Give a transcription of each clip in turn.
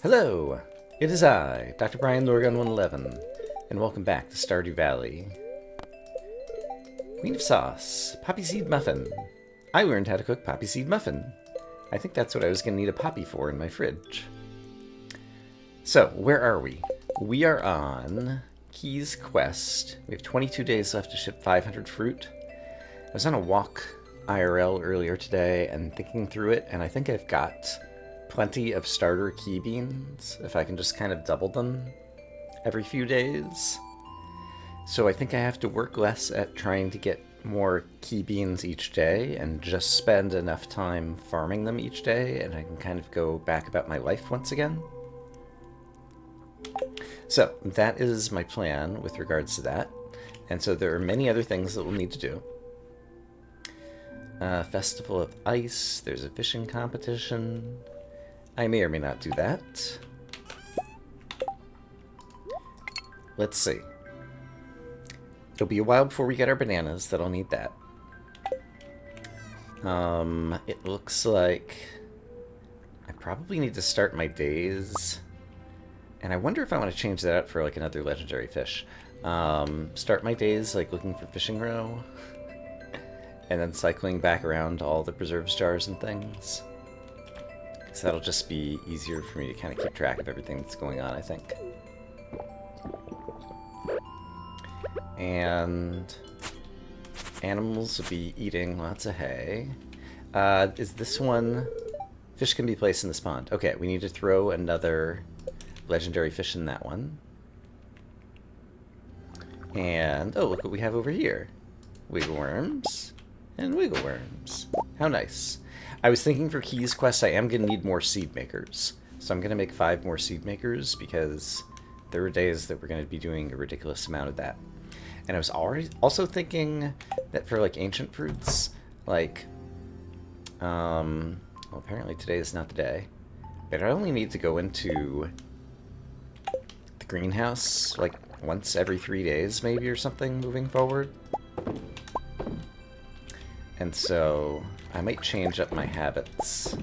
Hello! It is I, Dr. Brian Lorgan 111, and welcome back to Stardew Valley. Queen of Sauce, Poppy Seed Muffin. I learned how to cook Poppy Seed Muffin. I think that's what I was going to need a poppy for in my fridge. So, where are we? We are on Key's Quest. We have 22 days left to ship 500 fruit. I was on a walk IRL earlier today and thinking through it, and I think I've got plenty of starter key beans if I can just kind of double them every few days. So I think I have to work less at trying to get more key beans each day and just spend enough time farming them each day, and I can kind of go back about my life once again. So that is my plan with regards to that. And so there are many other things that we'll need to do. Festival of Ice, there's a fishing competition. I may or may not do that. Let's see. It'll be a while before we get our bananas, that I'll need that. It looks like I probably need to start my days. And I wonder if I want to change that out for like another legendary fish. Start my days like looking for fishing roe. And then cycling back around to all the preserves jars and things. So that'll just be easier for me to kind of keep track of everything that's going on, I think. And animals will be eating lots of hay. Is this one... Fish can be placed in this pond. Okay, we need to throw another legendary fish in that one. And, oh, look what we have over here. Wiggle worms and wiggle worms. How nice. I was thinking for Key's Quest, I am going to need more seed makers. So I'm going to make 5 more seed makers because there were days that we're going to be doing a ridiculous amount of that. And I was also thinking that for like ancient fruits, like, well, apparently today is not the day, but I only need to go into the greenhouse like once every 3 days maybe or something moving forward. And so I might change up my habits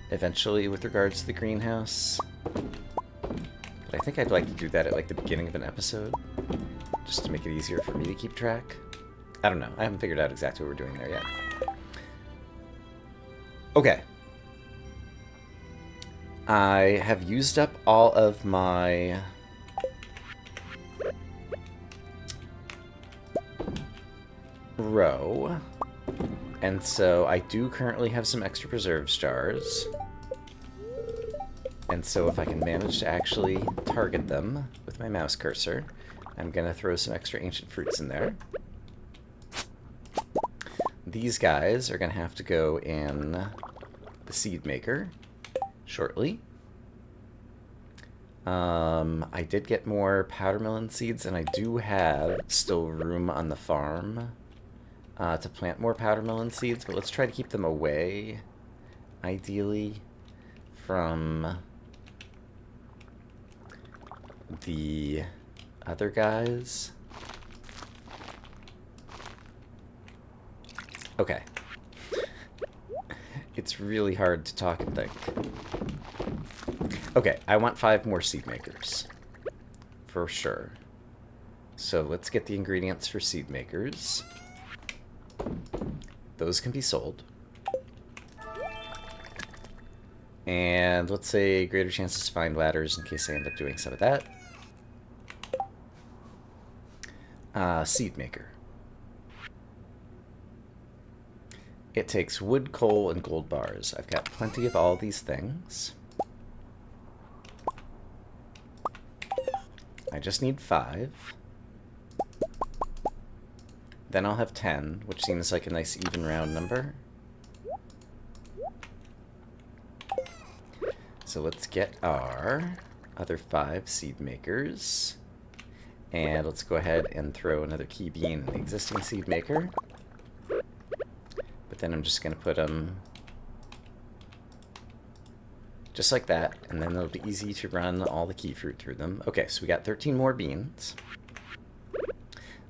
eventually with regards to the greenhouse. But I think I'd like to do that at like the beginning of an episode, just to make it easier for me to keep track. I don't know. I haven't figured out exactly what we're doing there yet. Okay. I have used up all of my... row, and so I do currently have some extra preserves jars, and so if I can manage to actually target them with my mouse cursor, I'm gonna throw some extra ancient fruits in there. These guys are gonna have to go in the seed maker shortly. I did get more powdermelon seeds, and I do have still room on the farm to plant more powdermelon seeds, but let's try to keep them away, ideally, from the other guys. Okay. It's really hard to talk and think. Okay, I want 5 more seed makers. For sure. So let's get the ingredients for seed makers. Those can be sold. And let's say greater chances to find ladders in case I end up doing some of that. Seed maker. It takes wood, coal, and gold bars. I've got plenty of all these things. I just need 5. Then I'll have 10, which seems like a nice even round number. So let's get our other 5 seed makers. And let's go ahead and throw another key bean in the existing seed maker. But then I'm just going to put them just like that, and then it'll be easy to run all the key fruit through them. Okay, so we got 13 more beans.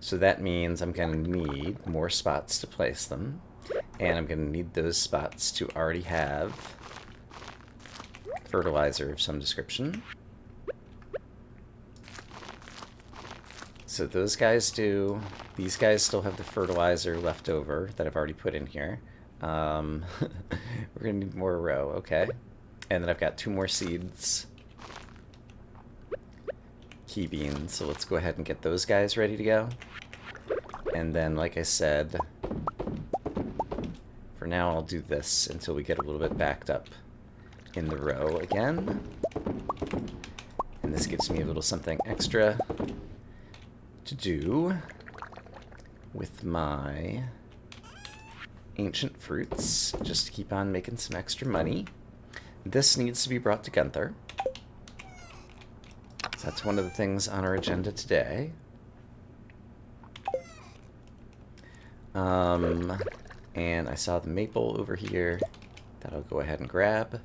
So that means I'm going to need more spots to place them, and I'm going to need those spots to already have fertilizer of some description. So those guys do. These guys still have the fertilizer left over that I've already put in here. We're going to need more row, okay. And then I've got 2 more seeds. Key beans, so let's go ahead and get those guys ready to go. And then, like I said, for now I'll do this until we get a little bit backed up in the row again. And this gives me a little something extra to do with my ancient fruits, just to keep on making some extra money. This needs to be brought to Gunther. So that's one of the things on our agenda today. And I saw the maple over here that I'll go ahead and grab.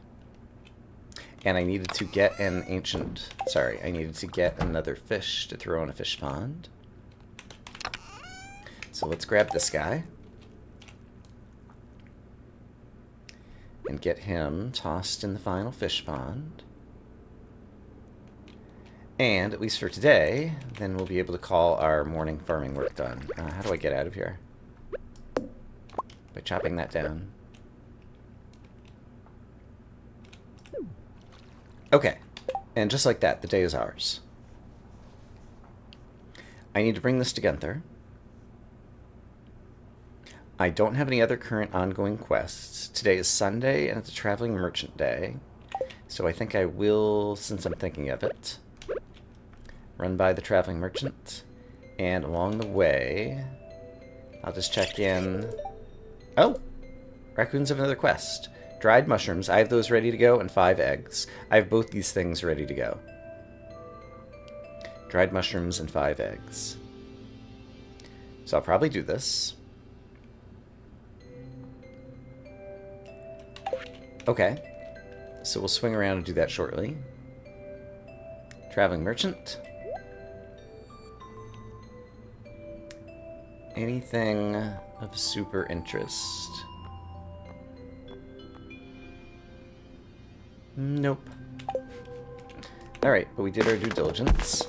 And I needed to get an ancient... Sorry, I needed to get another fish to throw in a fish pond. So let's grab this guy. And get him tossed in the final fish pond. And, at least for today, then we'll be able to call our morning farming work done. How do I get out of here? By chopping that down. Okay. And just like that, the day is ours. I need to bring this to Gunther. I don't have any other current ongoing quests. Today is Sunday, and it's a traveling merchant day. So I think I will, since I'm thinking of it, run by the traveling merchant. And along the way, I'll just check in. Oh! Raccoons have another quest. Dried mushrooms. I have those ready to go, and 5 eggs. I have both these things ready to go. Dried mushrooms and 5 eggs. So I'll probably do this. Okay. So we'll swing around and do that shortly. Traveling merchant. Anything of super interest? Nope. Alright, but we did our due diligence.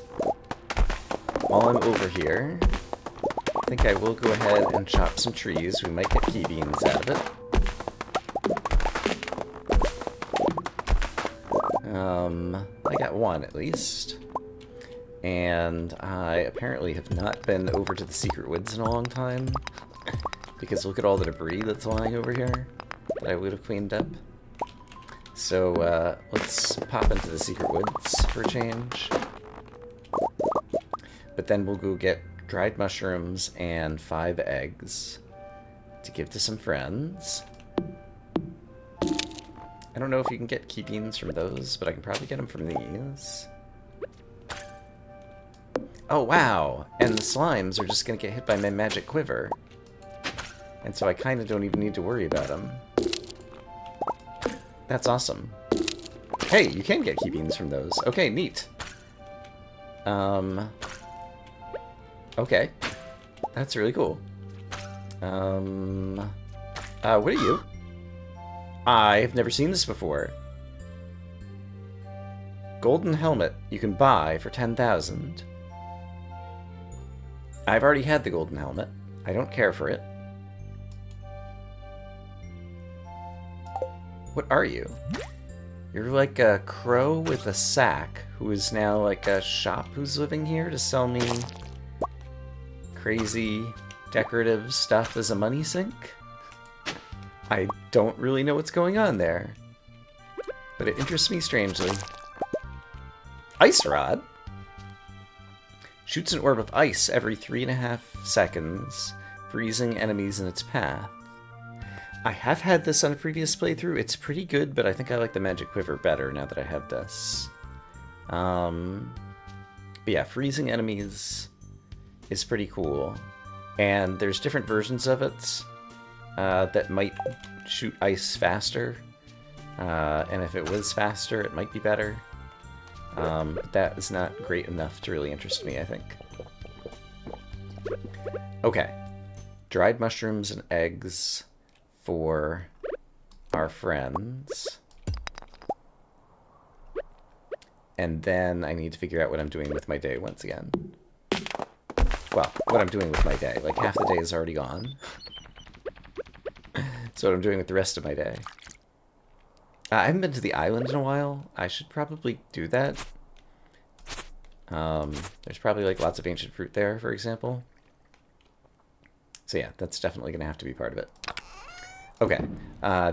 While I'm over here, I think I will go ahead and chop some trees. We might get key beans out of it. I got 1 at least. And I apparently have not been over to the Secret Woods in a long time. Because look at all the debris that's lying over here that I would have cleaned up. So let's pop into the Secret Woods for a change. But then we'll go get dried mushrooms and 5 eggs to give to some friends. I don't know if you can get key beans from those, but I can probably get them from these. Oh, wow! And the slimes are just going to get hit by my magic quiver. And so I kind of don't even need to worry about them. That's awesome. Hey, you can get key beans from those. Okay, neat. Okay. That's really cool. What are you? I've never seen this before. Golden helmet you can buy for 10,000. I've already had the golden helmet. I don't care for it. What are you? You're like a crow with a sack who is now like a shop who's living here to sell me crazy decorative stuff as a money sink? I don't really know what's going on there, but it interests me strangely. Ice rod? Shoots an orb of ice every 3.5 seconds, freezing enemies in its path. I have had this on a previous playthrough. It's pretty good, but I think I like the magic quiver better now that I have this. But yeah, freezing enemies is pretty cool. And there's different versions of it that might shoot ice faster. And if it was faster, it might be better. But that is not great enough to really interest me, I think. Okay. Dried mushrooms and eggs for our friends. And then I need to figure out what I'm doing with my day once again. Well, what I'm doing with my day. Like, half the day is already gone. So what I'm doing with the rest of my day. I haven't been to the island in a while. I should probably do that. There's probably, like, lots of ancient fruit there, for example. So yeah, that's definitely going to have to be part of it. Okay.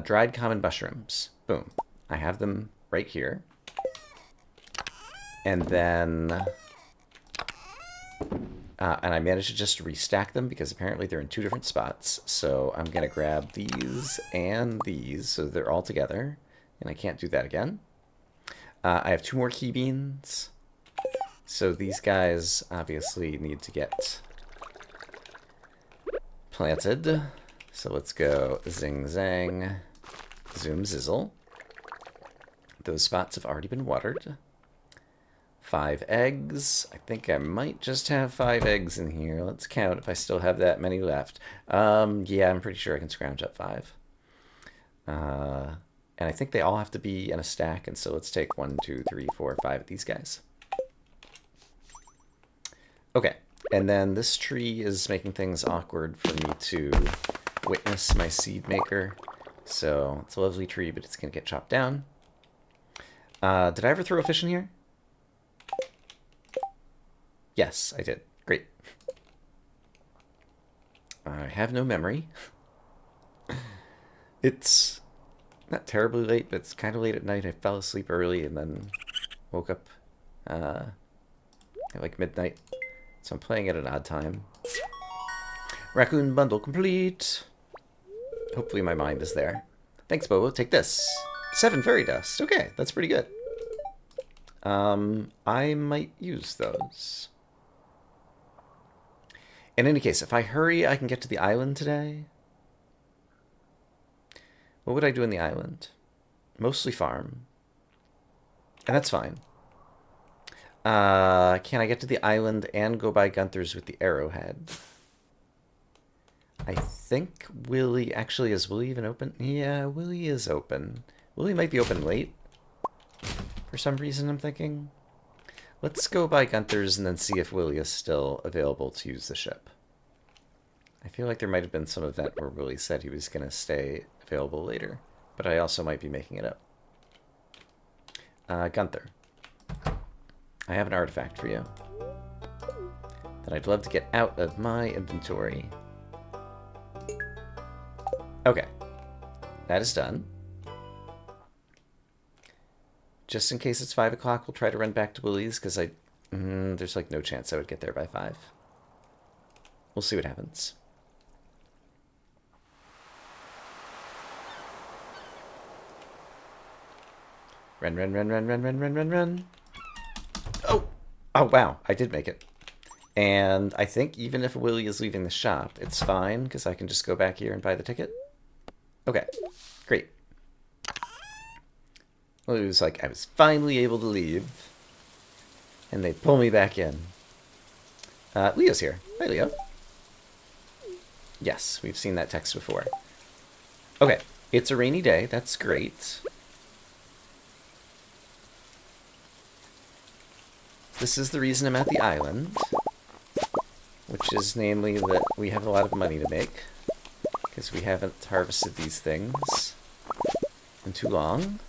Dried common mushrooms. Boom. I have them right here. And then... and I managed to just restack them because apparently they're in 2 different spots. So I'm going to grab these and these so they're all together. And I can't do that again. I have 2 more key beans. So these guys obviously need to get planted. So let's go zing zang, zoom zizzle. Those spots have already been watered. 5 eggs. I think I might just have 5 eggs in here. Let's count if I still have that many left. Yeah, I'm pretty sure I can scrounge up 5. And I think they all have to be in a stack, and so let's take 1, 2, 3, 4, 5 of these guys. Okay, and then this tree is making things awkward for me to witness my seed maker. So it's a lovely tree, but it's going to get chopped down. Did I ever throw a fish in here? Yes, I did. Great. I have no memory. It's not terribly late, but it's kind of late at night. I fell asleep early and then woke up at like midnight. So I'm playing at an odd time. Raccoon bundle complete. Hopefully my mind is there. Thanks, Bobo. Take this. 7 fairy dust. Okay, that's pretty good. I might use those. In any case, if I hurry, I can get to the island today. What would I do in the island? Mostly farm. And that's fine. Can I get to the island and go by Gunther's with the arrowhead? I think Willy... Actually, is Willy even open? Yeah, Willy is open. Willy might be open late. For some reason, I'm thinking. Let's go by Gunther's and then see if Willy is still available to use the ship. I feel like there might have been some event where Willy said he was going to stay available later. But I also might be making it up. Gunther. I have an artifact for you that I'd love to get out of my inventory. Okay. That is done. Just in case it's 5 o'clock, we'll try to run back to Willy's, because there's like no chance I would get there by 5. We'll see what happens. Run, run, run, run, run, run, run, run, run. Oh! Oh, wow. I did make it. And I think even if Willy is leaving the shop, it's fine, because I can just go back here and buy the ticket. Okay. Great. Well, it was like I was finally able to leave. And they pull me back in. Leo's here. Hi, Leo. Yes, we've seen that text before. Okay. It's a rainy day. That's great. This is the reason I'm at the island. Which is namely that we have a lot of money to make. Because we haven't harvested these things in too long.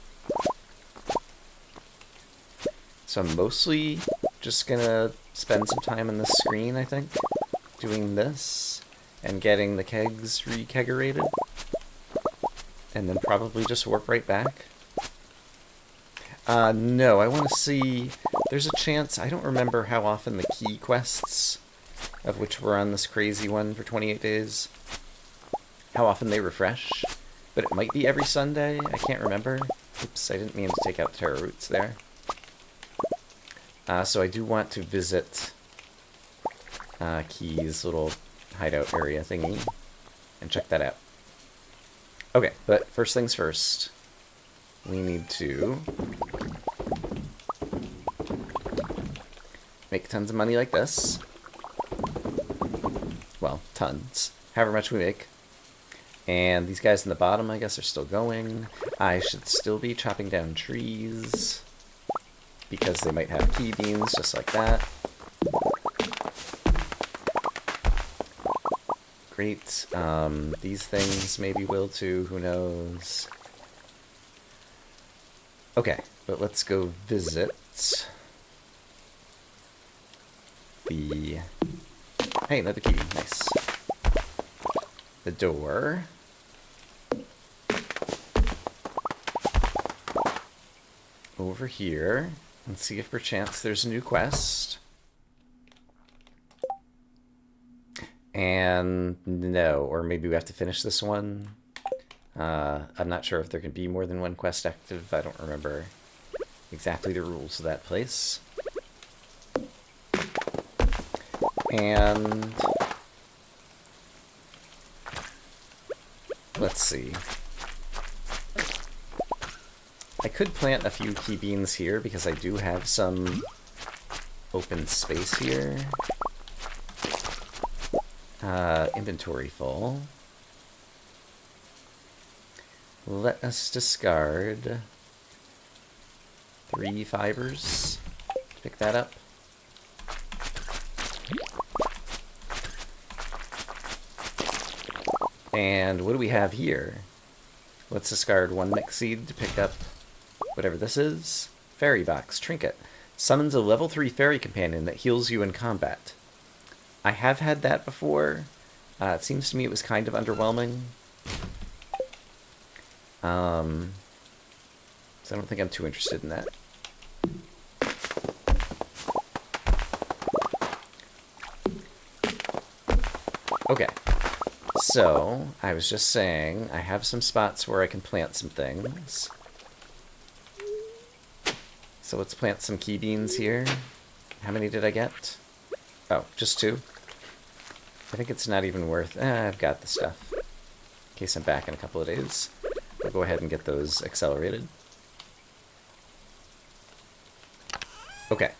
So I'm mostly just gonna spend some time on the screen, I think, doing this, and getting the kegs re-kegerated, and then probably just warp right back. No, I want to see, there's a chance, I don't remember how often the key quests, of which we're on this crazy one for 28 days, how often they refresh, but it might be every Sunday, I can't remember. Oops, I didn't mean to take out the Terra Roots there. So I do want to visit Key's little hideout area thingy and check that out. Okay, but first things first, we need to make tons of money like this. Well, tons. However much we make. And these guys in the bottom, I guess, are still going. I should still be chopping down trees, because they might have key beans just like that. Great. These things maybe will too, who knows. Okay, but let's go visit the... Hey, another key. Nice. The door. Over here. And see if perchance there's a new quest. And no, or maybe we have to finish this one. I'm not sure if there can be more than one quest active. I don't remember exactly the rules of that place. And let's see. I could plant a few key beans here because I do have some open space here. Inventory full. Let us discard 3 fibers. Pick that up. And what do we have here? Let's discard 1 mix seed to pick up whatever this is. Fairy box, trinket. Summons a level 3 fairy companion that heals you in combat. I have had that before. It seems to me it was kind of underwhelming. So I don't think I'm too interested in that. Okay. So, I was just saying, I have some spots where I can plant some things. So let's plant some key beans here. How many did I get? Oh, just 2. I think it's not even worth... I've got the stuff. In case I'm back in a couple of days. I'll go ahead and get those accelerated. Okay.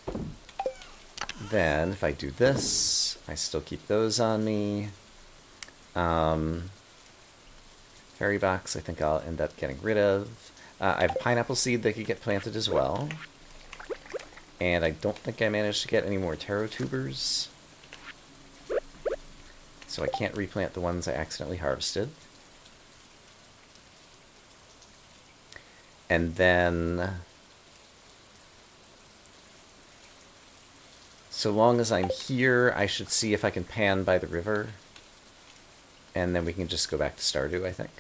Then, if I do this, I still keep those on me. Fairy box, I think I'll end up getting rid of. I have a pineapple seed that could get planted as well. And I don't think I managed to get any more taro tubers. So I can't replant the ones I accidentally harvested. And then... so long as I'm here, I should see if I can pan by the river. And then we can just go back to Stardew, I think.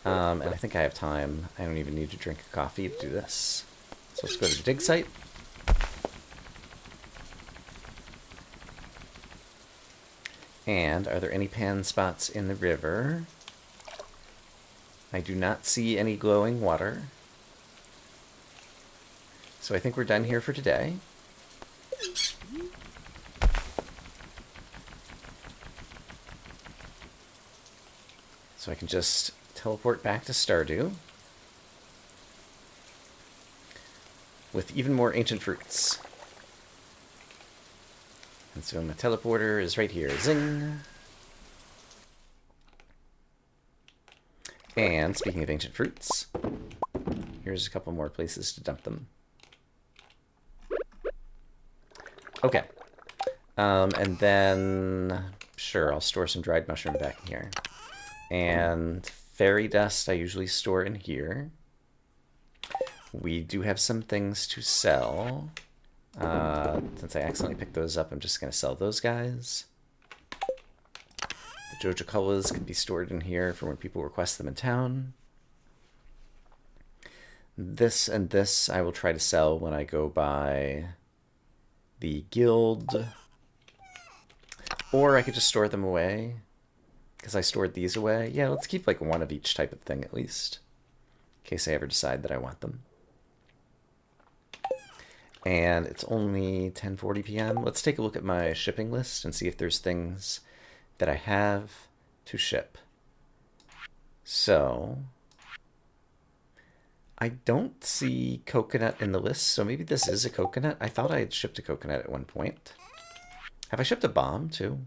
And I think I have time. I don't even need to drink a coffee to do this. So let's go to the dig site. And are there any pan spots in the river? I do not see any glowing water. So I think we're done here for today. So I can just teleport back to Stardew with even more ancient fruits. And so my teleporter is right here. Zing! And speaking of ancient fruits, here's a couple more places to dump them. Okay. And then, sure, I'll store some dried mushroom back in here. And fairy dust I usually store in here. We do have some things to sell. Since I accidentally picked those up, I'm just going to sell those guys. The Joja Colas can be stored in here for when people request them in town. This and this I will try to sell when I go by the guild. Or I could just store them away. Because I stored these away. Yeah, let's keep like one of each type of thing at least. In case I ever decide that I want them. And it's only 10:40 p.m. Let's take a look at my shipping list and see if there's things that I have to ship. So, I don't see coconut in the list, so maybe this is a coconut. I thought I had shipped a coconut at one point. Have I shipped a bomb too?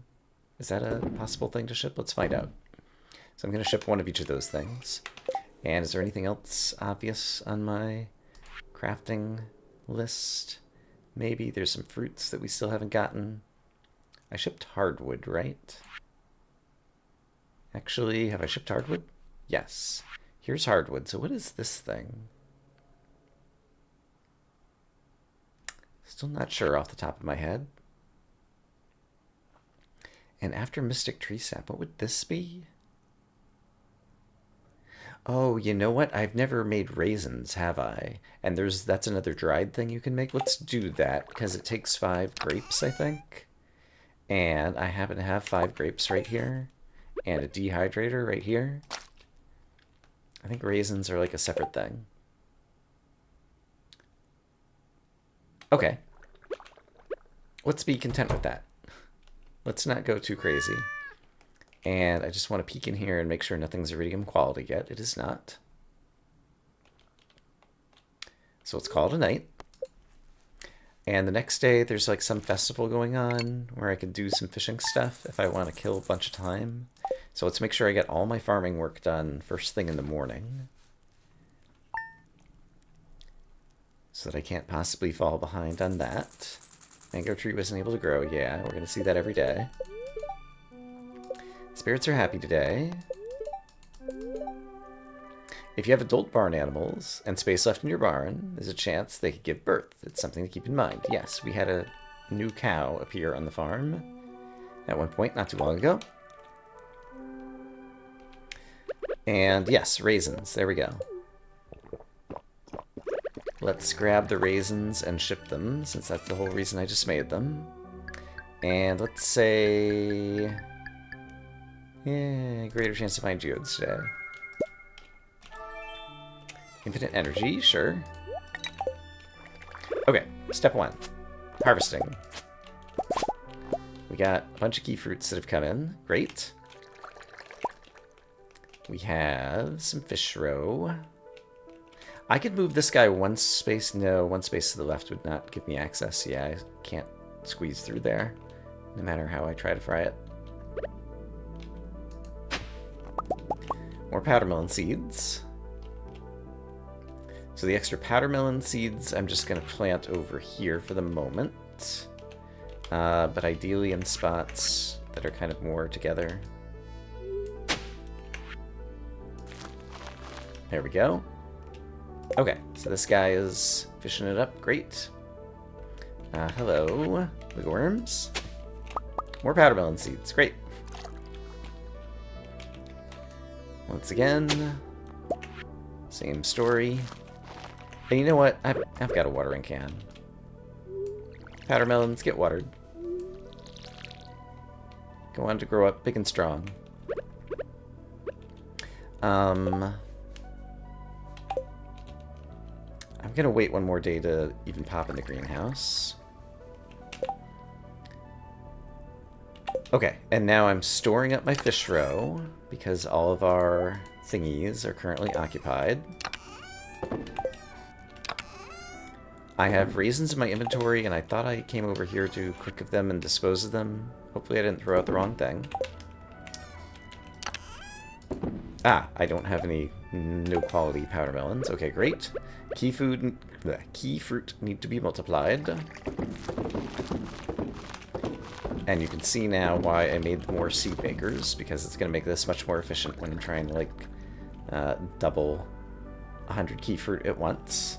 Is that a possible thing to ship? Let's find out. So I'm going to ship one of each of those things. And is there anything else obvious on my crafting list. Maybe there's some fruits that we still haven't gotten. I shipped hardwood, right? Actually, have I shipped hardwood? Yes. Here's hardwood. So what is this thing? Still not sure off the top of my head. And after Mystic Tree Sap, what would this be? Oh, you know what? I've never made raisins, have I? And that's another dried thing you can make. Let's do that, because it takes 5 grapes, I think. And I happen to have 5 grapes right here. And a dehydrator right here. I think raisins are like a separate thing. Okay. Let's be content with that. Let's not go too crazy. And I just want to peek in here and make sure nothing's iridium quality yet. It is not. So it's called a night. And the next day there's like some festival going on where I can do some fishing stuff if I want to kill a bunch of time. So let's make sure I get all my farming work done first thing in the morning, so that I can't possibly fall behind on that. Mango tree wasn't able to grow. Yeah, we're going to see that every day. Spirits are happy today. If you have adult barn animals and space left in your barn, there's a chance they could give birth. It's something to keep in mind. Yes, we had a new cow appear on the farm at one point not too long ago. And yes, raisins. There we go. Let's grab the raisins and ship them, since that's the whole reason I just made them. And let's say... yeah, greater chance to find geodes today. Infinite energy, sure. Okay, step 1. Harvesting. We got a bunch of key fruits that have come in. Great. We have some fish roe. I could move this guy one space. No, one space to the left would not give me access. Yeah, I can't squeeze through there, no matter how I try to fry it. More powdermelon seeds. So the extra powdermelon seeds I'm just going to plant over here for the moment. But ideally in spots that are kind of more together. There we go. Okay, so this guy is fishing it up. Great. Hello, wigworms. More powdermelon seeds. Great. Once again, same story. And you know what? I've got a watering can. Powdermelons, get watered. Go on to grow up big and strong. I'm gonna wait one more day to even pop in the greenhouse. Okay, and now I'm storing up my fish roe because all of our thingies are currently occupied. I have raisins in my inventory, and I thought I came over here to cook of them and dispose of them. Hopefully I didn't throw out the wrong thing. Ah, I don't have any no-quality powdermelons. Okay, great. Key fruit need to be multiplied. And you can see now why I made more seed makers, because it's going to make this much more efficient when I'm trying to, like, double 100 key fruit at once.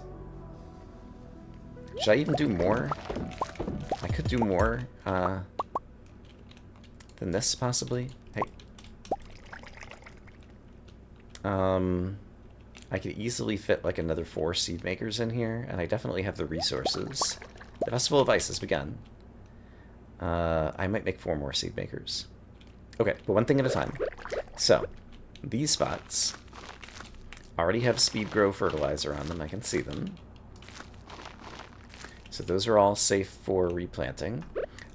Should I even do more? I could do more than this, possibly. Hey. I could easily fit like another 4 seed makers in here, and I definitely have the resources. The Festival of Ice has begun. I might make 4 more seed makers. Okay, but one thing at a time. So, these spots already have speed grow fertilizer on them. I can see them. So those are all safe for replanting.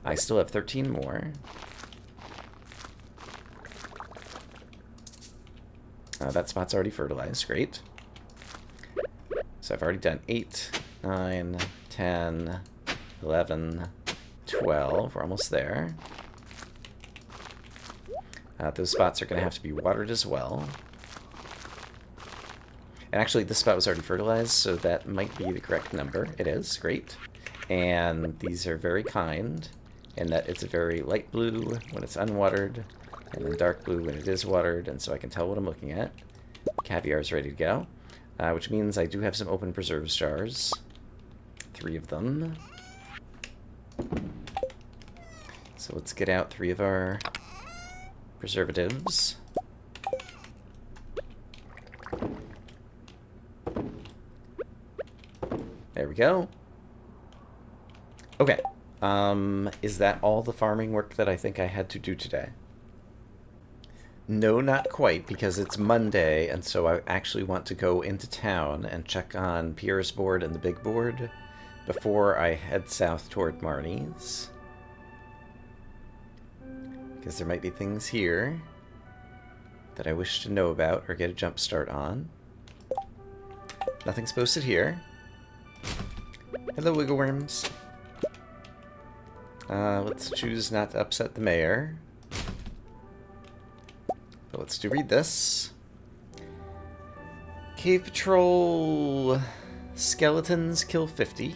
I still have 13 more. That spot's already fertilized. Great. So I've already done 8, 9, 10, 11, 12. We're almost there. Those spots are going to have to be watered as well. And actually, this spot was already fertilized, so that might be the correct number. It is. Great. And these are very kind, in that it's a very light blue when it's unwatered, and then dark blue when it is watered, and so I can tell what I'm looking at. Caviar is ready to go, which means I do have some open preserves jars. 3 of them. So let's get out 3 of our preservatives. There we go. Okay. Is that all the farming work that I think I had to do today? No, not quite, because it's Monday, and so I actually want to go into town and check on Pierre's board and the big board before I head south toward Marnie's. Because there might be things here that I wish to know about or get a jump start on. Nothing's posted here. Hello, wiggle worms. Let's choose not to upset the mayor. But let's read this. Cave Patrol skeletons kill 50.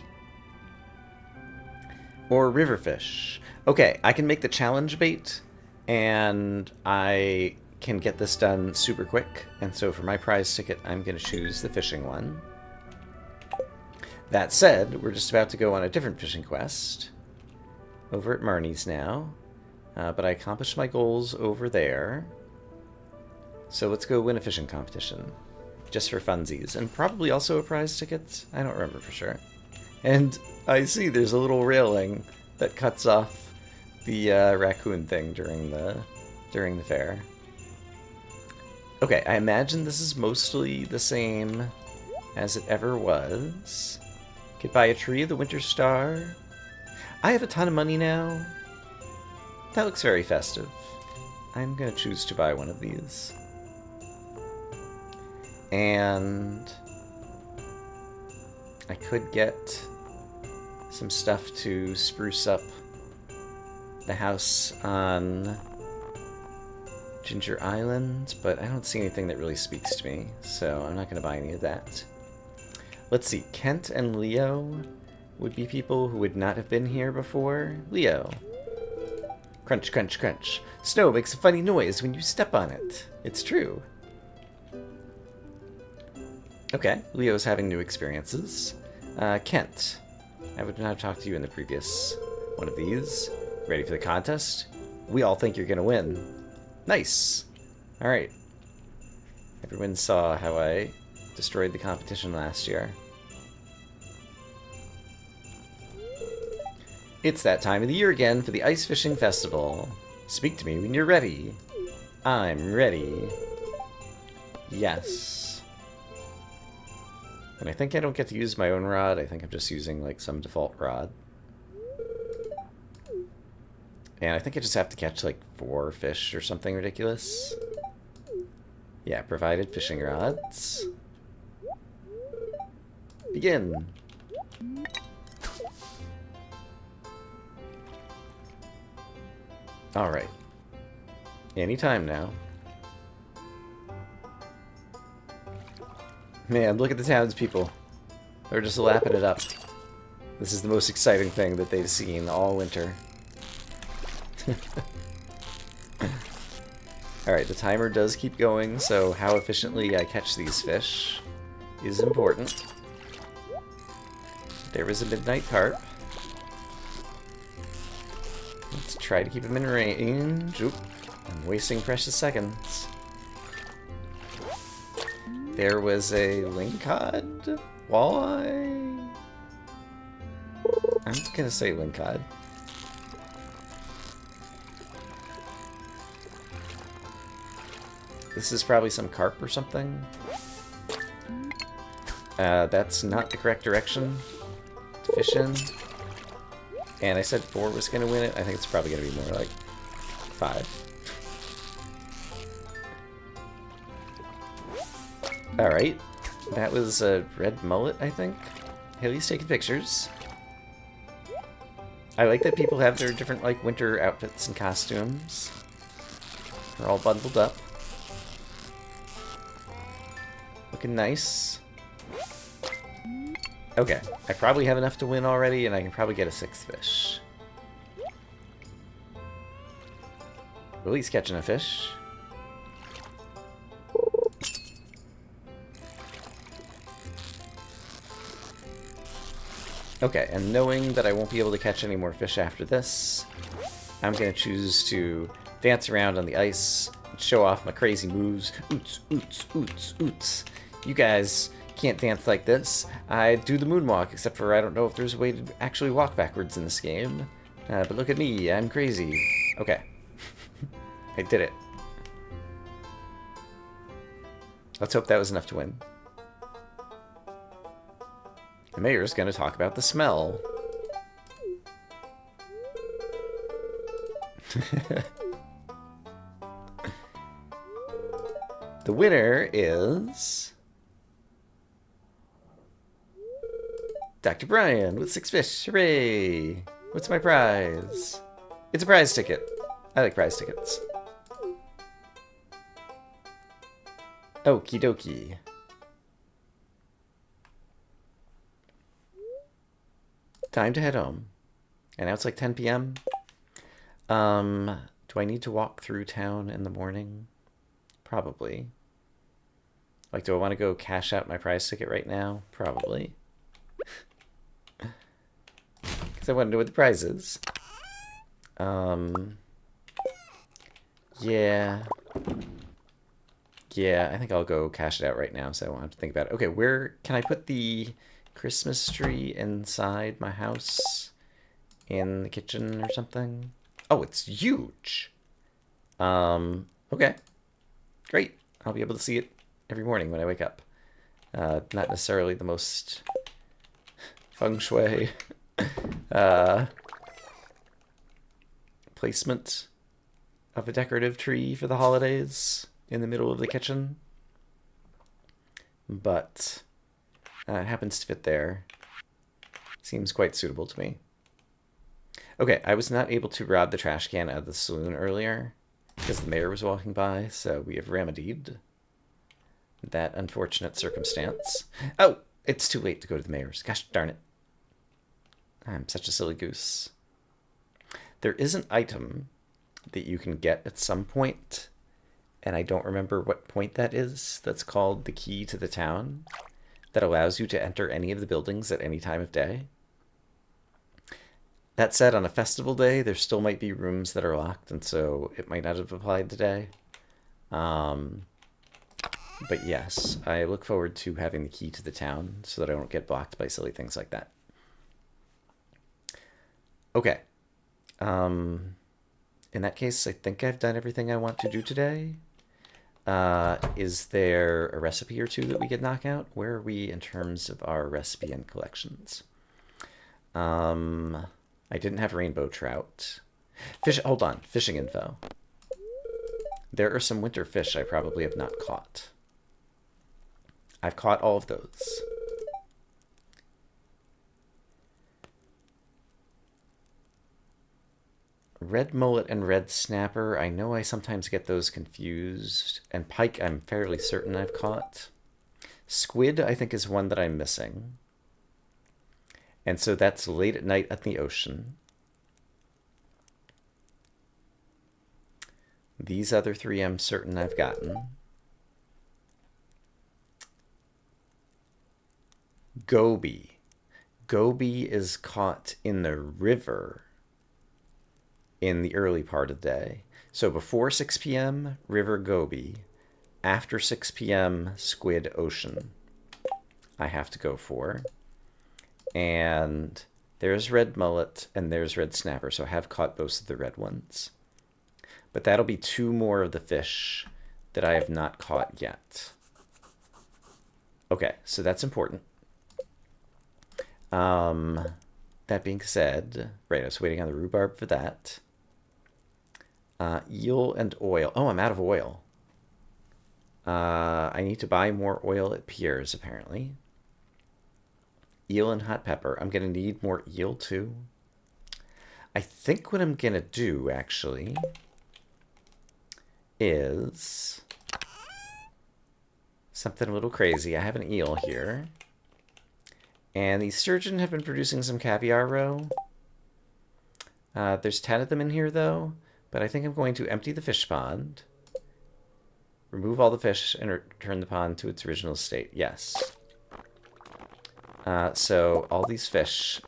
Or riverfish. Okay, I can make the challenge bait, and I can get this done super quick. And so for my prize ticket, I'm going to choose the fishing one. That said, we're just about to go on a different fishing quest. Over at Marnie's now. But I accomplished my goals over there. So let's go win a fishing competition. Just for funsies. And probably also a prize ticket? I don't remember for sure. And I see there's a little railing that cuts off the raccoon thing during the fair. Okay, I imagine this is mostly the same as it ever was. Could buy a tree of the Winter Star. I have a ton of money now. That looks very festive. I'm going to choose to buy one of these. And I could get some stuff to spruce up the house on Ginger Island, but I don't see anything that really speaks to me, so I'm not going to buy any of that. Let's see, Kent and Leo would be people who would not have been here before. Leo. Crunch, crunch, crunch. Snow makes a funny noise when you step on it. It's true. Okay, Leo's having new experiences. Kent. I would not have talked to you in the previous one of these. Ready for the contest? We all think you're gonna win. Nice! Alright. Everyone saw how I destroyed the competition last year. It's that time of the year again for the Ice Fishing Festival. Speak to me when you're ready. I'm ready. Yes. And I think I don't get to use my own rod. I think I'm just using, like, some default rod. And I think I just have to catch, like, 4 fish or something ridiculous. Yeah, provided fishing rods. Begin. Alright. Anytime now. Man, look at the townspeople. They're just lapping it up. This is the most exciting thing that they've seen all winter. Alright, the timer does keep going, so how efficiently I catch these fish is important. There is a midnight carp. Let's try to keep him in range. Oop, I'm wasting precious seconds. There was a lingcod? Walleye? I'm gonna say lingcod. This is probably some carp or something. That's not the correct direction to fish in. And I said 4 was gonna win it. I think it's probably gonna be more like 5. Alright, that was a red mullet, I think. Haley's taking pictures. I like that people have their different, like, winter outfits and costumes. They're all bundled up. Looking nice. Okay, I probably have enough to win already, and I can probably get a 6th fish. Willie's catching a fish. Okay, and knowing that I won't be able to catch any more fish after this, I'm going to choose to dance around on the ice, show off my crazy moves. Oots, oots, oots, oots. You guys can't dance like this. I do the moonwalk, except for I don't know if there's a way to actually walk backwards in this game. But look at me, I'm crazy. Okay. I did it. Let's hope that was enough to win. The mayor's going to talk about the smell. The winner is Dr. Brian with 6 fish. Hooray! What's my prize? It's a prize ticket. I like prize tickets. Okie dokie. Time to head home. And now it's like 10 p.m. Do I need to walk through town in the morning? Probably. Like, do I want to go cash out my prize ticket right now? Probably. Because I want to know what the prize is. Yeah. Yeah, I think I'll go cash it out right now so I won't have to think about it. Okay, where can I put the Christmas tree inside my house? In the kitchen or something? Oh, it's huge! Okay. Great. I'll be able to see it every morning when I wake up. Not necessarily the most feng shui placement of a decorative tree for the holidays in the middle of the kitchen. But it happens to fit there. Seems quite suitable to me. Okay, I was not able to rob the trash can out of the saloon earlier because the mayor was walking by, so we have remedied that unfortunate circumstance. Oh, it's too late to go to the mayor's. Gosh darn it. I'm such a silly goose. There is an item that you can get at some point, and I don't remember what point that is, that's called the key to the town, that allows you to enter any of the buildings at any time of day. That said, on a festival day, there still might be rooms that are locked, and so it might not have applied today. But yes, I look forward to having the key to the town so that I don't get blocked by silly things like that. Okay. In that case, I think I've done everything I want to do today. Is there a recipe or two that we could knock out? Where are we in terms of our recipe and collections? I didn't have rainbow trout. Hold on, fishing info. There are some winter fish I probably have not caught. I've caught all of those. Red mullet and red snapper, I know I sometimes get those confused. And pike, I'm fairly certain I've caught. Squid, I think, is one that I'm missing. And so that's late at night at the ocean. These other 3 I'm certain I've gotten. Goby. Goby is caught in the river in the early part of the day. So before 6 p.m., river goby. After 6 p.m., squid ocean. I have to go for. And there's red mullet and there's red snapper, so I have caught both of the red ones. But that'll be 2 more of the fish that I have not caught yet. Okay, so that's important. That being said, right, I was waiting on the rhubarb for that. Eel and oil. Oh, I'm out of oil. I need to buy more oil at Pierre's, apparently. Eel and hot pepper. I'm going to need more eel, too. I think what I'm going to do, actually, is something a little crazy. I have an eel here. And the sturgeon have been producing some caviar roe. There's 10 of them in here, though. But I think I'm going to empty the fish pond. Remove all the fish and return the pond to its original state. Yes. So all these fish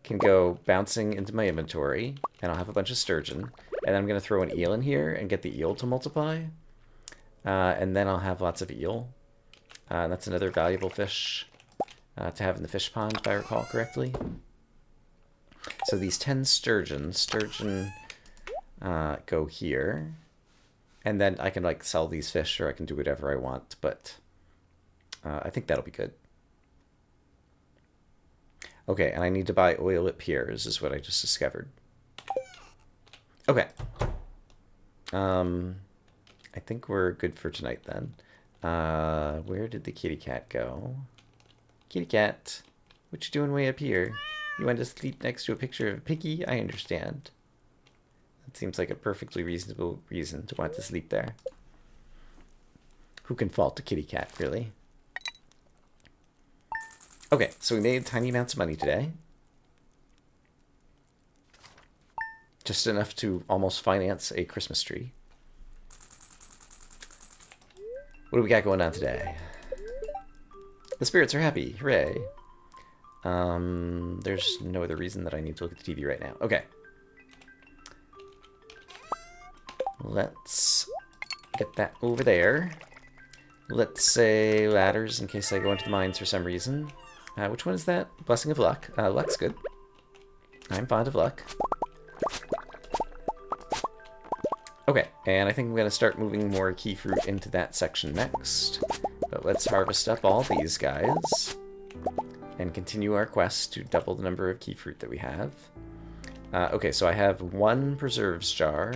can go bouncing into my inventory. And I'll have a bunch of sturgeon. And I'm going to throw an eel in here and get the eel to multiply. And then I'll have lots of eel. And that's another valuable fish to have in the fish pond, if I recall correctly. So these 10 sturgeon go here. And then I can like sell these fish, or I can do whatever I want, but I think that'll be good. Okay, and I need to buy oil at piers, is what I just discovered. Okay. I think we're good for tonight then. Where did the kitty cat go? Kitty cat, what you doing way up here? You want to sleep next to a picture of a piggy? I understand. That seems like a perfectly reasonable reason to want to sleep there. Who can fault a kitty cat, really? Okay, so we made tiny amounts of money today. Just enough to almost finance a Christmas tree. What do we got going on today? The spirits are happy. Hooray. There's no other reason that I need to look at the TV right now. Okay. Let's get that over there. Let's say ladders in case I go into the mines for some reason. Which one is that? Blessing of Luck. Luck's good. I'm fond of luck. Okay, and I think I'm going to start moving more key fruit into that section next. But let's harvest up all these guys and continue our quest to double the number of key fruit that we have. Okay, so I have one preserves jar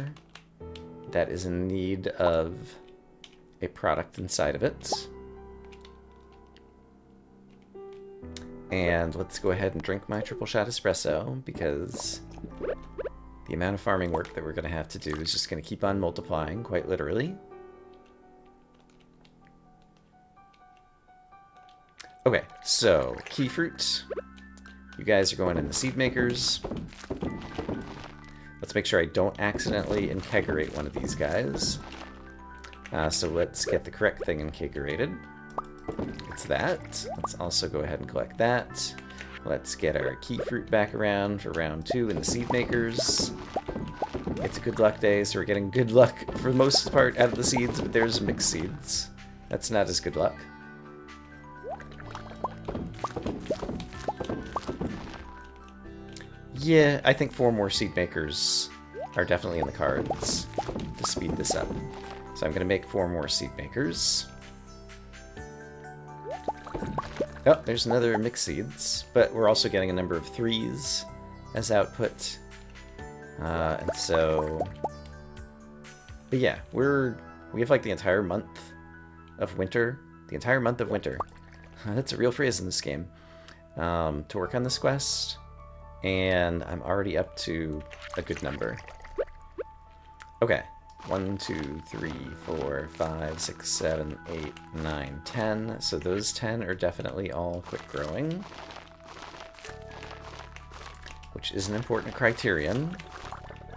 that is in need of a product inside of it. And let's go ahead and drink my triple shot espresso, because the amount of farming work that we're going to have to do is just going to keep on multiplying, quite literally. Okay, so key fruit. You guys are going in the seed makers. Let's make sure I don't accidentally inkegorate one of these guys. So let's get the correct thing inkegorated. It's that. Let's also go ahead and collect that. Let's get our key fruit back around for round 2 in the seed makers. It's a good luck day, so we're getting good luck for the most part out of the seeds, but there's mixed seeds. That's not as good luck. Yeah, I think 4 more seed makers are definitely in the cards to speed this up. So I'm going to make 4 more seed makers. Oh, there's another mixed seeds, but we're also getting a number of 3s as output. And so... But yeah, we have like the entire month of winter. The entire month of winter. That's a real phrase in this game. To work on this quest. And I'm already up to a good number. Okay. 1, 2, 3, 4, 5, 6, 7, 8, 9, 10. So those 10 are definitely all quick growing. Which is an important criterion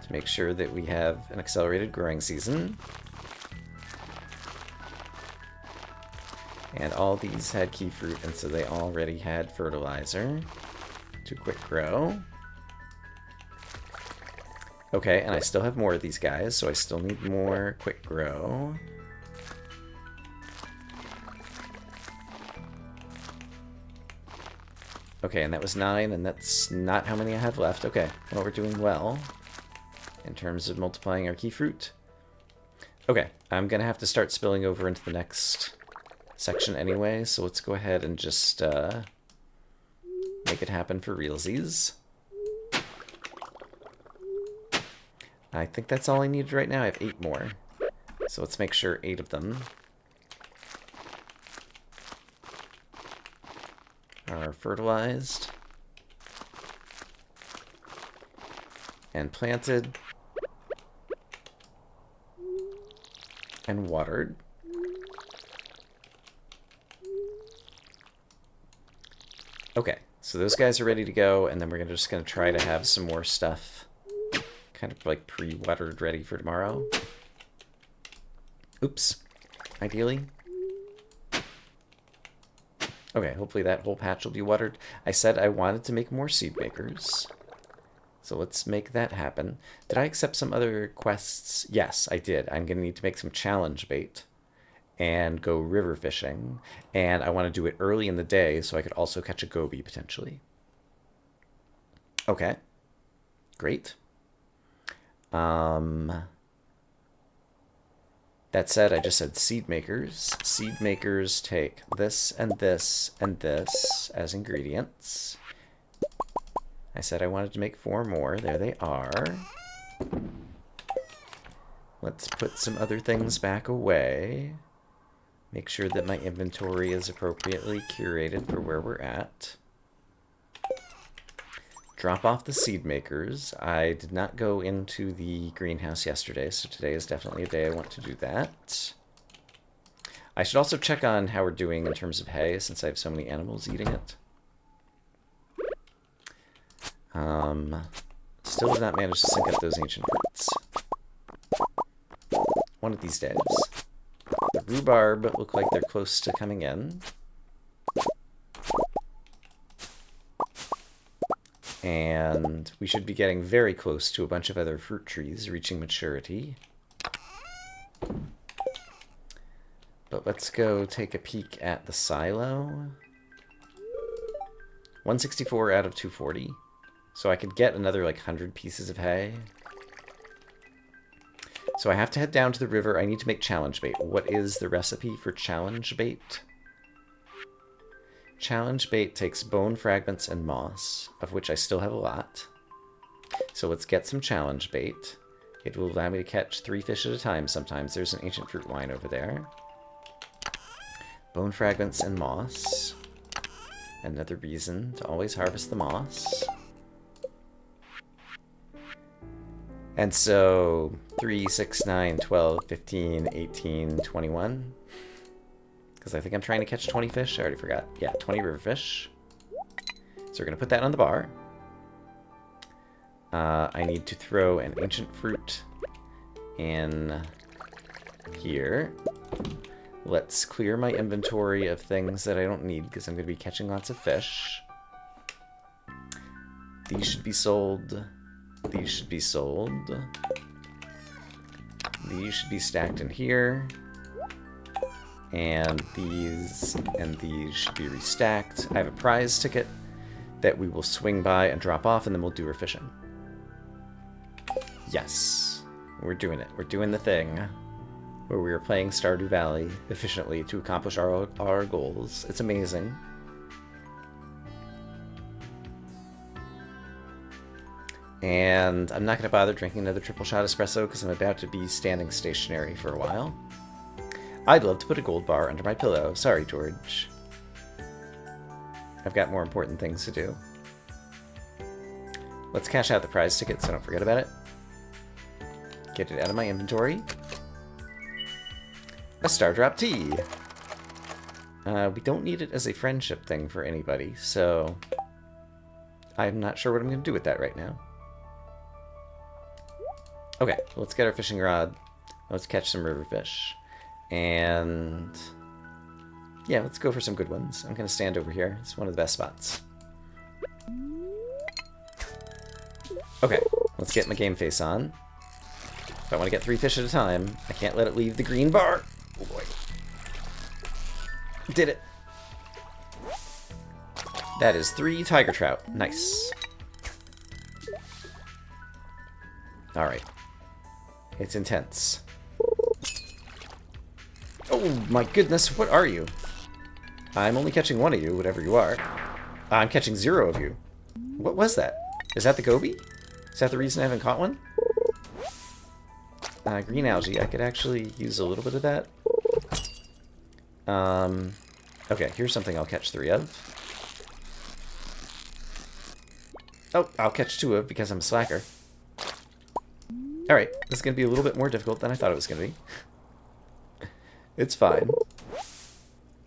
to make sure that we have an accelerated growing season. And all these had key fruit, and so they already had fertilizer to quick grow. Okay, and I still have more of these guys, so I still need more quick grow. Okay, and that was 9, and that's not how many I have left. Okay, well, we're doing well in terms of multiplying our key fruit. Okay, I'm gonna have to start spilling over into the next section anyway, so let's go ahead and just make it happen for realsies. I think that's all I need right now. I have 8 more. So let's make sure 8 of them are fertilized and planted and watered. Okay, so those guys are ready to go, and then we're just going to try to have some more stuff kind of like pre-watered ready for tomorrow. Oops. Ideally. Okay, hopefully that whole patch will be watered. I said I wanted to make more seed makers. So let's make that happen. Did I accept some other quests? Yes, I did. I'm going to need to make some challenge bait and go river fishing. And I want to do it early in the day so I could also catch a goby potentially. Okay. Great. That said, I just said seed makers. Seed makers take this and this and this as ingredients. I said I wanted to make 4 more. There they are. Let's put some other things back away. Make sure that my inventory is appropriately curated for where we're at. Drop off the seed makers. I did not go into the greenhouse yesterday, so today is definitely a day I want to do that. I should also check on how we're doing in terms of hay, since I have so many animals eating it. Still did not manage to sync up those ancient fruits. One of these days. The rhubarb look like they're close to coming in. And we should be getting very close to a bunch of other fruit trees reaching maturity. But let's go take a peek at the silo. 164 out of 240. So I could get another like 100 pieces of hay. So I have to head down to the river. I need to make challenge bait. What is the recipe for challenge bait? Challenge bait takes bone fragments and moss, of which I still have a lot. So let's get some challenge bait. It will allow me to catch 3 fish at a time sometimes. There's an ancient fruit wine over there. Bone fragments and moss. Another reason to always harvest the moss. And so 3, 6, 9, 12, 15, 18, 21. Because I think I'm trying to catch 20 fish. I already forgot. Yeah, 20 river fish. So we're going to put that on the bar. I need to throw an ancient fruit in here. Let's clear my inventory of things that I don't need because I'm going to be catching lots of fish. These should be sold. These should be sold. These should be stacked in here. And these should be restacked. I have a prize ticket that we will swing by and drop off, and then we'll do our fishing. Yes. We're doing it. We're doing the thing where we are playing Stardew Valley efficiently to accomplish our goals. It's amazing. And I'm not going to bother drinking another triple shot espresso because I'm about to be standing stationary for a while. I'd love to put a gold bar under my pillow. Sorry, George. I've got more important things to do. Let's cash out the prize ticket so I don't forget about it. Get it out of my inventory. A Star Drop Tea. We don't need it as a friendship thing for anybody, so I'm not sure what I'm going to do with that right now. Okay, let's get our fishing rod. Let's catch some river fish. And yeah, let's go for some good ones. I'm going to stand over here. It's one of the best spots. Okay, let's get my game face on. If I want to get 3 fish at a time, I can't let it leave the green bar. Oh boy. Did it. That is 3 tiger trout. Nice. Alright. It's intense. Oh my goodness, what are you? I'm only catching 1 of you, whatever you are. I'm catching 0 of you. What was that? Is that the goby? Is that the reason I haven't caught one? Green algae. I could actually use a little bit of that. Okay, here's something I'll catch 3 of. Oh, I'll catch 2 of because I'm a slacker. Alright, this is going to be a little bit more difficult than I thought it was going to be. It's fine.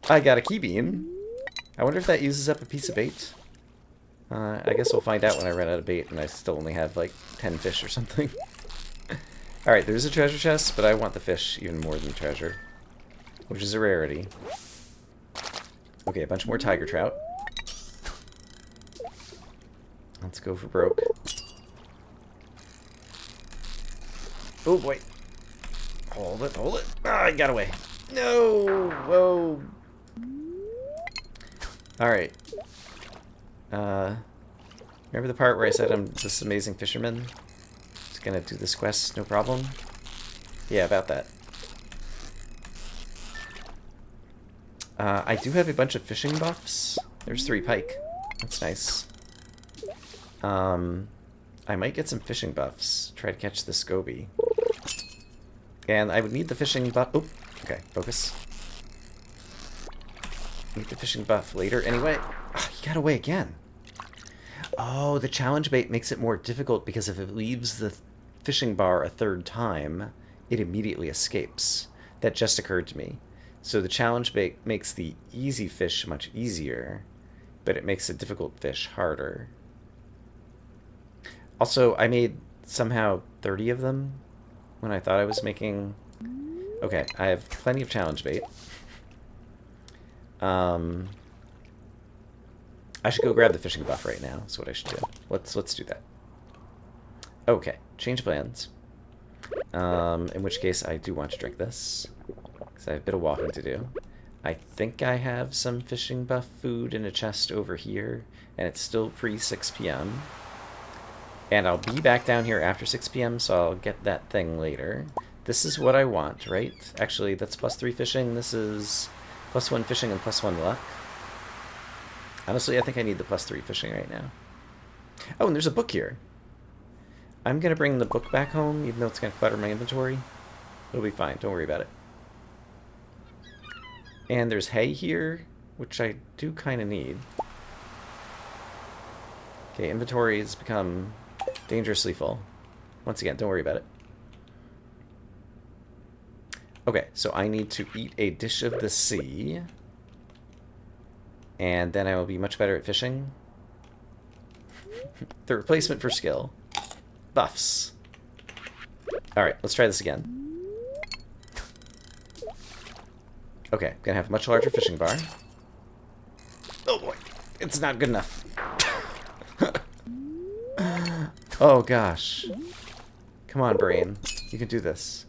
I got a key bean. I wonder if that uses up a piece of bait. I guess we'll find out when I run out of bait and I still only have like 10 fish or something. Alright, there's a treasure chest, but I want the fish even more than the treasure, which is a rarity. Okay, a bunch more tiger trout. Let's go for broke. Oh boy. Hold it, hold it. Ah, I got away. No! Whoa! Alright. Remember the part where I said I'm this amazing fisherman? Just gonna do this quest, no problem? Yeah, about that. I do have a bunch of fishing buffs. There's 3 pike. That's nice. I might get some fishing buffs. Try to catch the scoby. And I would need the fishing buff. Oh, okay, focus. Need the fishing buff later anyway. Oh, you got away again. Oh, the challenge bait makes it more difficult because if it leaves the fishing bar a 3rd time, it immediately escapes. That just occurred to me. So the challenge bait makes the easy fish much easier, but it makes the difficult fish harder. Also, I made somehow 30 of them when I thought I was making... Okay, I have plenty of challenge bait. I should go grab the fishing buff right now. That's what I should do. Let's do that. Okay, change plans. In which case, I do want to drink this, because I have a bit of walking to do. I think I have some fishing buff food in a chest over here, and it's still pre-6 p.m. And I'll be back down here after 6 p.m., so I'll get that thing later. This is what I want, right? Actually, that's +3 fishing. This is +1 fishing and +1 luck. Honestly, I think I need the +3 fishing right now. Oh, and there's a book here. I'm going to bring the book back home, even though it's going to clutter my inventory. It'll be fine. Don't worry about it. And there's hay here, which I do kind of need. Okay, inventory has become dangerously full. Once again, don't worry about it. Okay, so I need to eat a dish of the sea. And then I will be much better at fishing. The replacement for skill. Buffs. Alright, let's try this again. Okay, gonna have a much larger fishing bar. Oh boy, it's not good enough. Oh gosh. Come on, brain. You can do this.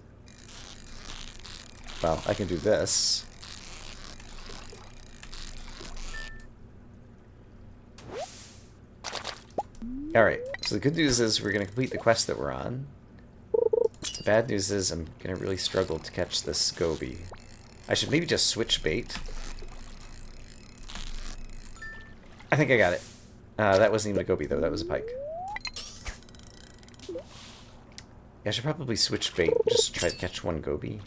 Well, I can do this. Alright, so the good news is we're going to complete the quest that we're on. The bad news is I'm going to really struggle to catch this goby. I should maybe just switch bait. I think I got it. That wasn't even a goby, though. That was a pike. Yeah, I should probably switch bait just to try to catch one goby.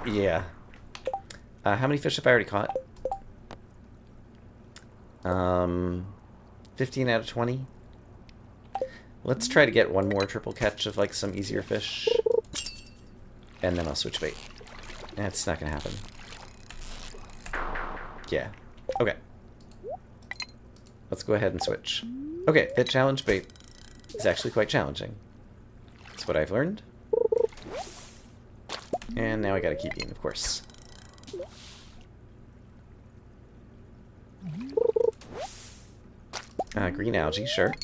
Yeah. How many fish have I already caught? 15 out of 20. Let's try to get one more triple catch of like some easier fish. And then I'll switch bait. That's not gonna happen. Yeah. Okay. Let's go ahead and switch. Okay, that challenge bait is actually quite challenging. That's what I've learned. And now I gotta keep eating, of course. Green algae, sure.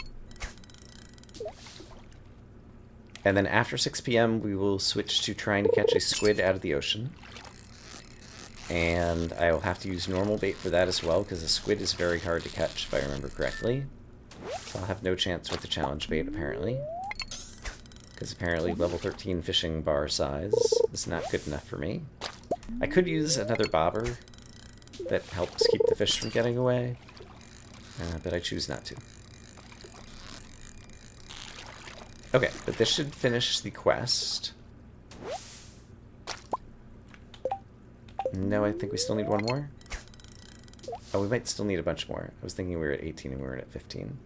And then after 6 p.m. we will switch to trying to catch a squid out of the ocean. And I will have to use normal bait for that as well, because a squid is very hard to catch, if I remember correctly. So I'll have no chance with the challenge bait, apparently. Because apparently level 13 fishing bar size is not good enough for me. I could use another bobber that helps keep the fish from getting away, but I choose not to. Okay, but this should finish the quest. No, I think we still need one more. Oh, we might still need a bunch more. I was thinking we were at 18 and we were at 15.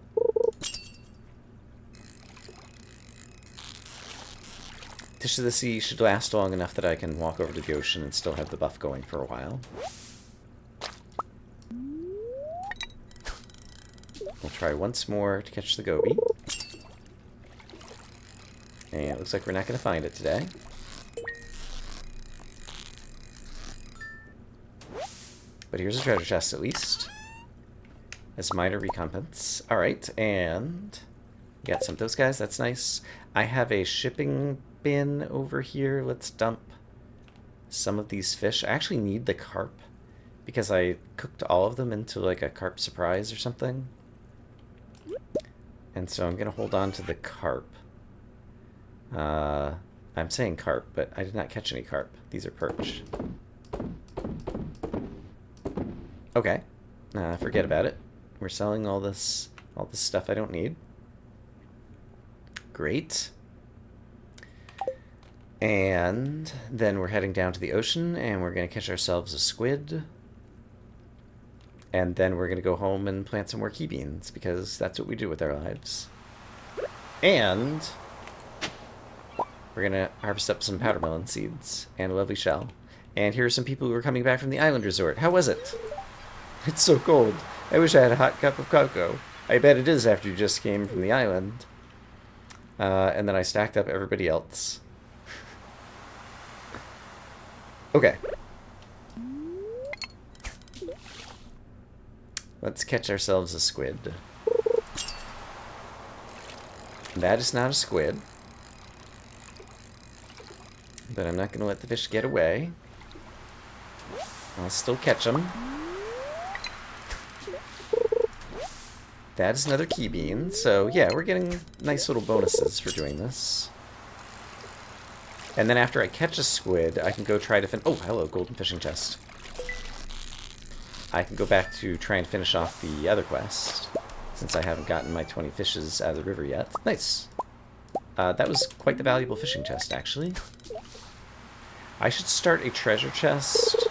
Dish of the Sea should last long enough that I can walk over to the ocean and still have the buff going for a while. We'll try once more to catch the goby. And it looks like we're not going to find it today. But here's a treasure chest at least. As minor recompense. Alright, and we got some of those guys. That's nice. I have a shipping bin over here. Let's dump some of these fish. I actually need the carp because I cooked all of them into like a carp surprise or something. And so I'm going to hold on to the carp. I'm saying carp, but I did not catch any carp. These are perch. Okay. Forget about it. We're selling all this stuff I don't need. Great. And then we're heading down to the ocean, and we're going to catch ourselves a squid. And then we're going to go home and plant some more key beans, because that's what we do with our lives. And we're going to harvest up some powder melon seeds and a lovely shell. And here are some people who are coming back from the island resort. How was it? It's so cold. I wish I had a hot cup of cocoa. I bet it is after you just came from the island. And then I stacked up everybody else. Okay. Let's catch ourselves a squid. That is not a squid. But I'm not going to let the fish get away. I'll still catch them. That is another key bean. So yeah, we're getting nice little bonuses for doing this. And then after I catch a squid, I can go try to oh, hello, golden fishing chest. I can go back to try and finish off the other quest, since I haven't gotten my 20 fishes out of the river yet. Nice. That was quite the valuable fishing chest, actually. I should start a treasure chest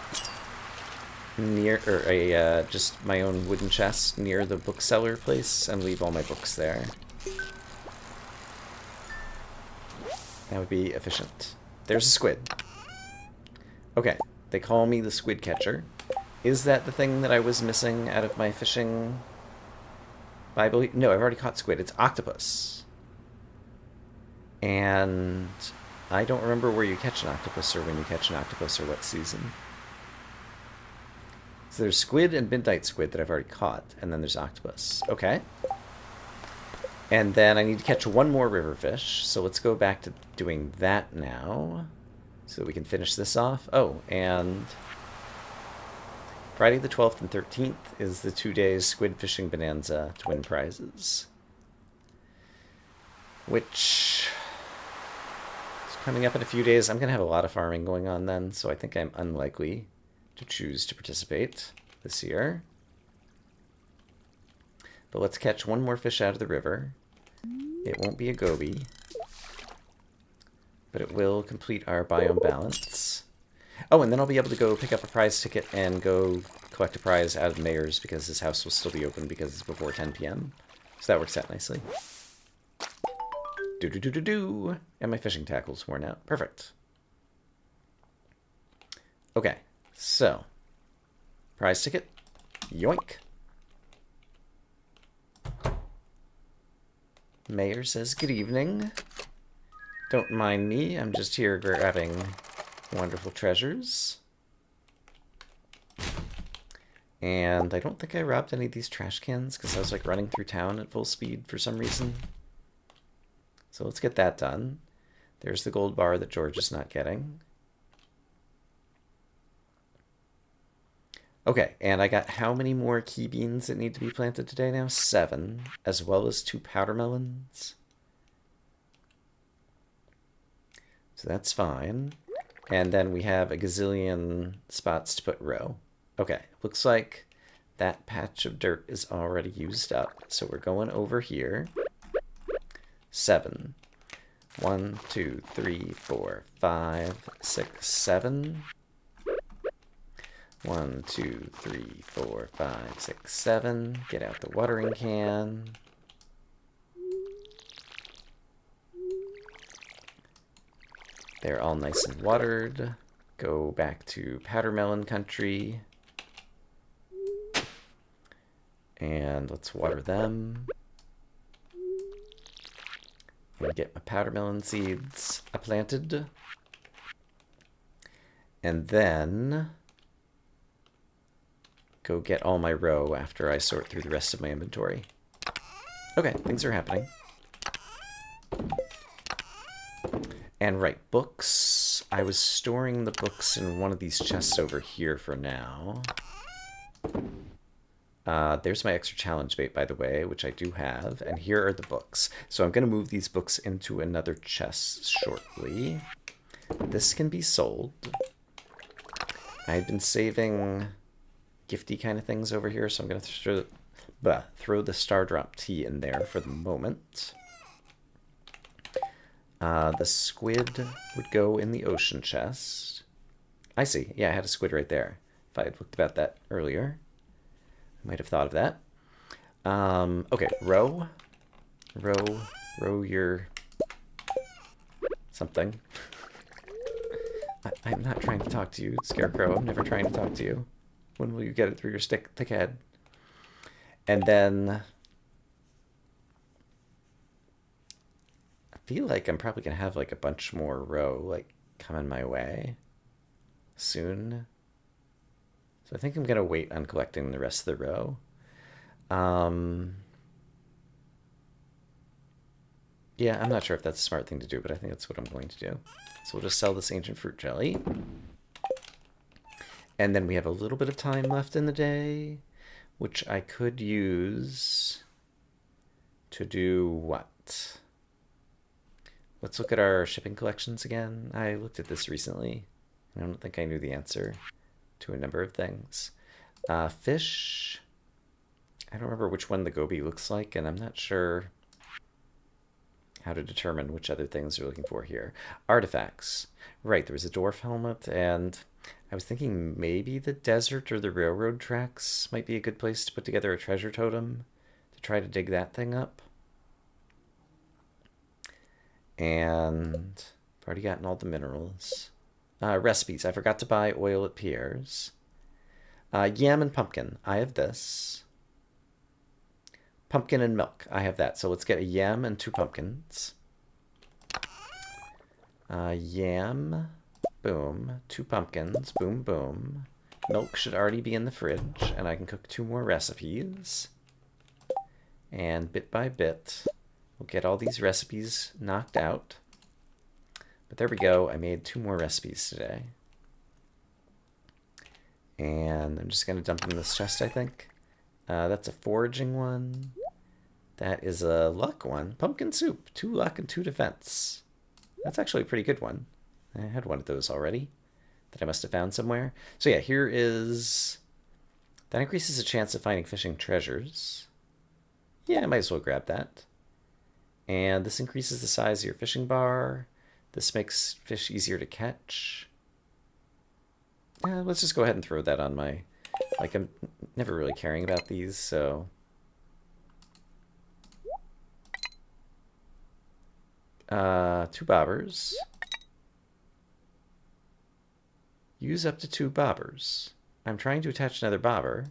near, or a, just my own wooden chest near the bookseller place and leave all my books there. That would be efficient. There's a squid. Okay, they call me the squid catcher. Is that the thing that I was missing out of my fishing Bible? No, I've already caught squid. It's octopus. And I don't remember where you catch an octopus or when you catch an octopus or what season. So there's squid and midnight squid that I've already caught, and then there's octopus. Okay. And then I need to catch one more river fish, so let's go back to doing that now, so that we can finish this off. Oh, and Friday the 12th and 13th is the 2 days squid fishing bonanza to win prizes, which is coming up in a few days. I'm going to have a lot of farming going on then, so I think I'm unlikely to choose to participate this year. But let's catch one more fish out of the river. It won't be a goby, but it will complete our biome balance. Oh, and then I'll be able to go pick up a prize ticket and go collect a prize out of the mayor's, because his house will still be open because it's before 10 p.m. So that works out nicely. Do-do-do-do-do! And my fishing tackle's worn out. Perfect. Okay, so prize ticket. Yoink. Mayor says, good evening. Don't mind me, I'm just here grabbing wonderful treasures. And I don't think I robbed any of these trash cans because I was like running through town at full speed for some reason. So let's get that done. There's the gold bar that George is not getting. Okay, and I got how many more key beans that need to be planted today now? 7, as well as 2 powder melons. So that's fine. And then we have a gazillion spots to put row. Okay, looks like that patch of dirt is already used up. So we're going over here. 7. 1, 2, 3, 4, 5, 6, 7. 1, 2, 3, 4, 5, 6, 7. Get out the watering can. They're all nice and watered. Go back to powder melon country. And let's water them. And get my powdermelon seeds planted. And then go get all my row after I sort through the rest of my inventory. Okay, things are happening. And right, books. I was storing the books in one of these chests over here for now. There's my extra challenge bait, by the way, which I do have. And here are the books. So I'm going to move these books into another chest shortly. This can be sold. I've been saving gifty kind of things over here, so I'm going to throw the Star Drop tea in there for the moment. The squid would go in the ocean chest. I see. Yeah, I had a squid right there. If I had looked about that earlier, I might have thought of that. Okay, row your something. I'm not trying to talk to you, Scarecrow. I'm never trying to talk to you. When will you get it through your thick head? And then I feel like I'm probably gonna have like a bunch more row like coming my way soon. So I think I'm gonna wait on collecting the rest of the row. Yeah, I'm not sure if that's a smart thing to do, but I think that's what I'm going to do. So we'll just sell this ancient fruit jelly. And then we have a little bit of time left in the day, which I could use to do what? Let's look at our shipping collections again. I looked at this recently. I don't think I knew the answer to a number of things. Fish. I don't remember which one the goby looks like, and I'm not sure how to determine which other things you're looking for here. Artifacts. Right, there was a dwarf helmet, and I was thinking maybe the desert or the railroad tracks might be a good place to put together a treasure totem to try to dig that thing up. And I've already gotten all the minerals. Recipes. I forgot to buy oil at Pierre's. Yam and pumpkin. I have this. Pumpkin and milk. I have that. So let's get a yam and 2 pumpkins. Yam. Boom. 2 pumpkins. Boom, boom. Milk should already be in the fridge, and I can cook 2 more recipes. And bit by bit, we'll get all these recipes knocked out. But there we go. I made 2 more recipes today. And I'm just going to dump them in this chest, I think. That's a foraging one. That is a luck one. Pumpkin soup. 2 luck and 2 defense. That's actually a pretty good one. I had one of those already that I must have found somewhere. So yeah, here is... That increases the chance of finding fishing treasures. Yeah, I might as well grab that. And this increases the size of your fishing bar. This makes fish easier to catch. Yeah, let's just go ahead and throw that on my... Like, I'm never really caring about these, so... 2 bobbers. Use up to 2 bobbers. I'm trying to attach another bobber,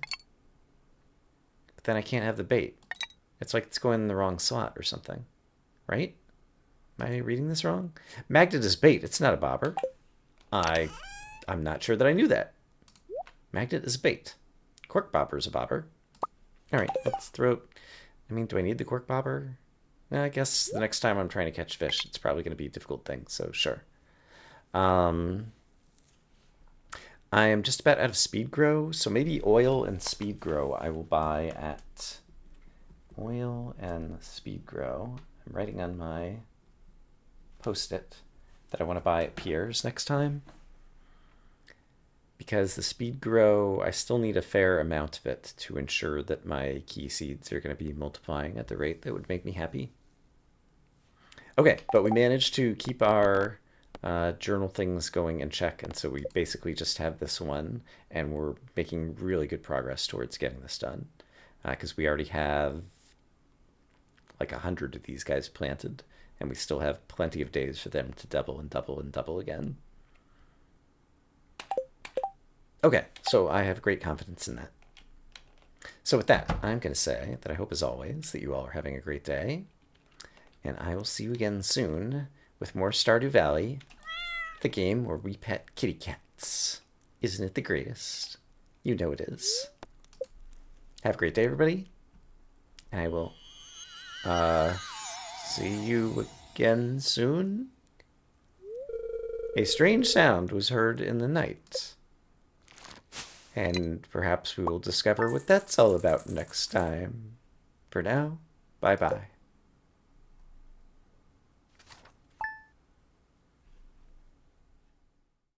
but then I can't have the bait. It's like it's going in the wrong slot or something, right? Am I reading this wrong? Magnet is bait. It's not a bobber. I'm not sure that I knew that. Magnet is bait. Cork bobber is a bobber. All right, let's throw... I mean, do I need the cork bobber? I guess the next time I'm trying to catch fish, it's probably going to be a difficult thing, so sure. I am just about out of speed grow, so maybe oil and speed grow I will buy at oil and speed grow. I'm writing on my post-it that I want to buy at Pierre's next time. Because the speed grow, I still need a fair amount of it to ensure that my key seeds are going to be multiplying at the rate that would make me happy. Okay, but we managed to keep our journal things going in check, and so we basically just have this one, and we're making really good progress towards getting this done. Because we already have like 100 of these guys planted, and we still have plenty of days for them to double and double and double again. Okay, so I have great confidence in that. So with that, I'm going to say that I hope, as always, that you all are having a great day. And I will see you again soon with more Stardew Valley, the game where we pet kitty cats. Isn't it the greatest? You know it is. Have a great day, everybody. And I will see you again soon. A strange sound was heard in the night. And perhaps we will discover what that's all about next time. For now, bye-bye.